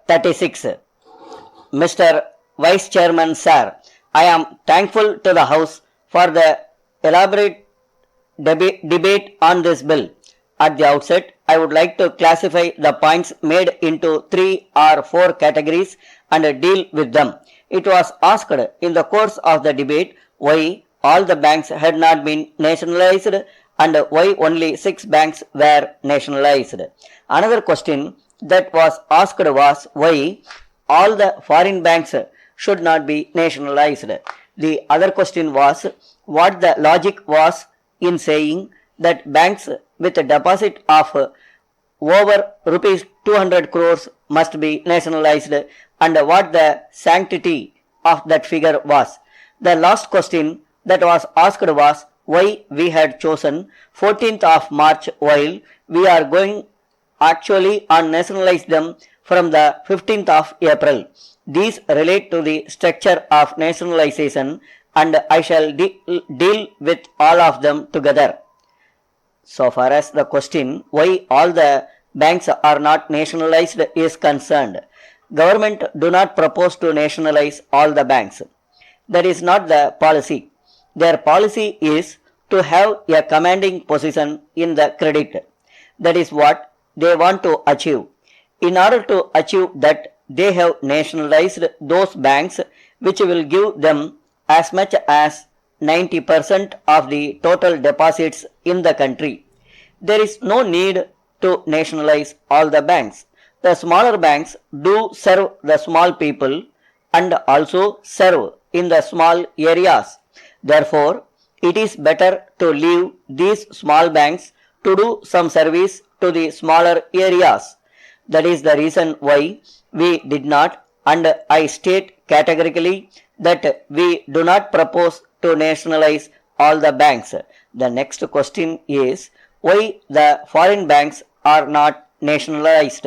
36. Mr. Vice Chairman Sir, I am thankful to the House for the elaborate debate on this bill. At the outset, I would like to classify the points made into 3 or 4 categories and deal with them. It was asked in the course of the debate why all the banks had not been nationalized and why only 6 banks were nationalized. Another question that was asked was why all the foreign banks should not be nationalized. The other question was what the logic was in saying that banks with a deposit of over rupees 200 crores must be nationalized and what the sanctity of that figure was. The last question that was asked was why we had chosen 14th of March while we are going actually on nationalize them from the 15th of April. These relate to the structure of nationalization and I shall deal with all of them together. So far as the question why all the banks are not nationalized is concerned, government do not propose to nationalize all the banks. That is not the policy. Their policy is to have a commanding position in the credit. That is what they want to achieve. In order to achieve that, they have nationalized those banks which will give them as much as 90% of the total deposits in the country. There is no need to nationalize all the banks. The smaller banks do serve the small people and also serve in the small areas. Therefore, it is better to leave these small banks to do some service to the smaller areas. That is the reason why we did not, and I state categorically that we do not propose to nationalize all the banks. The next question is why the foreign banks are not nationalized.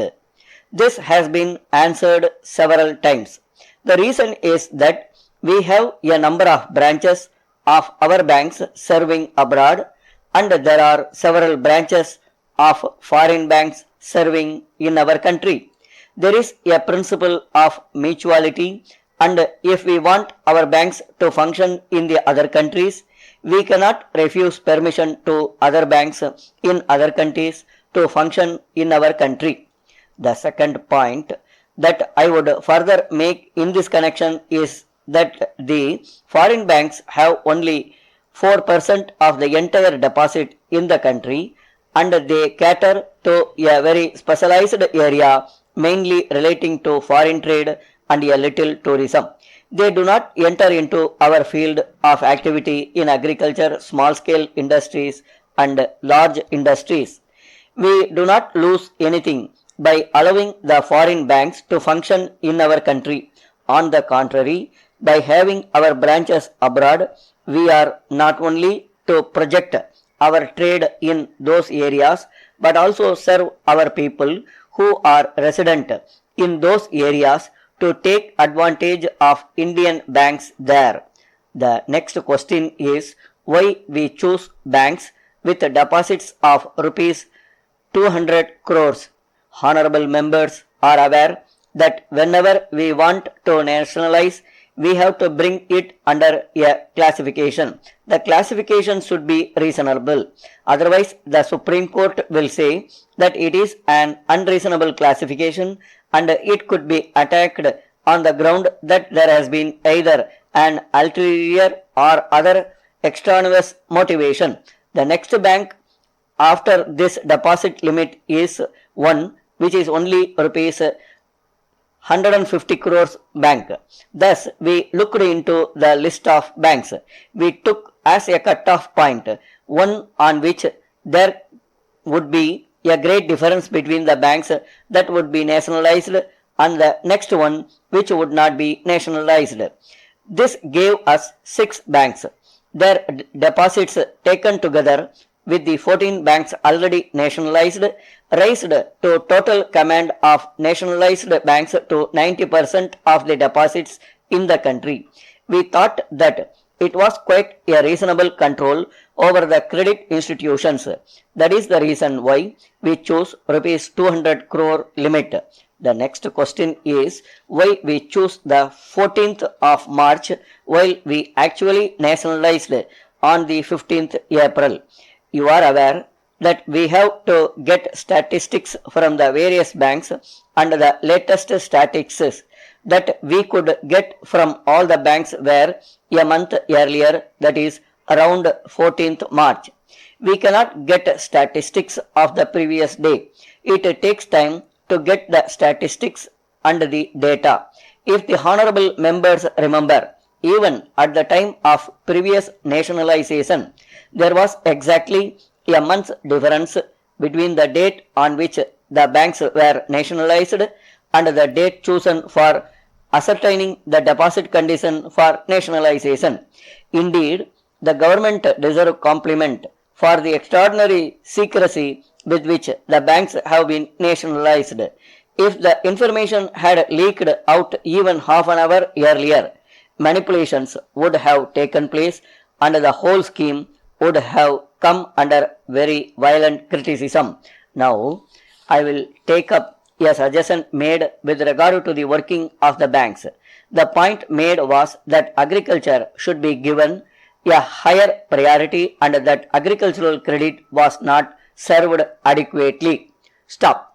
This has been answered several times. The reason is that we have a number of branches of our banks serving abroad and there are several branches of foreign banks serving in our country. There is a principle of mutuality and if we want our banks to function in the other countries, we cannot refuse permission to other banks in other countries to function in our country. The second point that I would further make in this connection is that the foreign banks have only 4% of the entire deposit in the country and they cater to a very specialized area mainly relating to foreign trade and a little tourism. They do not enter into our field of activity in agriculture, small scale industries and large industries. We do not lose anything by allowing the foreign banks to function in our country. On the contrary, by having our branches abroad, we are not only to project our trade in those areas but also serve our people who are resident in those areas to take advantage of Indian banks there. The next question is why we choose banks with deposits of rupees 200 crores. Honorable members are aware that whenever we want to nationalize, we have to bring it under a classification. The classification should be reasonable. Otherwise, the Supreme Court will say that it is an unreasonable classification and it could be attacked on the ground that there has been either an ulterior or other extraneous motivation. The next bank after this deposit limit is one which is only rupees 150 crores bank. Thus, we looked into the list of banks. We took as a cut-off point one on which there would be a great difference between the banks that would be nationalized and the next one which would not be nationalized. This gave us 6 banks. Their deposits taken together with the 14 banks already nationalized raised to total command of nationalized banks to 90% of the deposits in the country. We thought that it was quite a reasonable control over the credit institutions. That is the reason why we chose rupees 200 crore limit. The next question is why we choose the 14th of March while we actually nationalized on the 15th April. You are aware that we have to get statistics from the various banks, and the latest statistics that we could get from all the banks were a month earlier, that is around 14th March. We cannot get statistics of the previous day. It takes time to get the statistics and the data. If the honorable members remember, even at the time of previous nationalization, there was exactly a month's difference between the date on which the banks were nationalized and the date chosen for ascertaining the deposit condition for nationalization. Indeed, the government deserves compliment for the extraordinary secrecy with which the banks have been nationalized. If the information had leaked out even half an hour earlier, manipulations would have taken place and the whole scheme would have come under very violent criticism. Now, I will take up a suggestion made with regard to the working of the banks. The point made was that agriculture should be given a higher priority and that agricultural credit was not served adequately. Stop.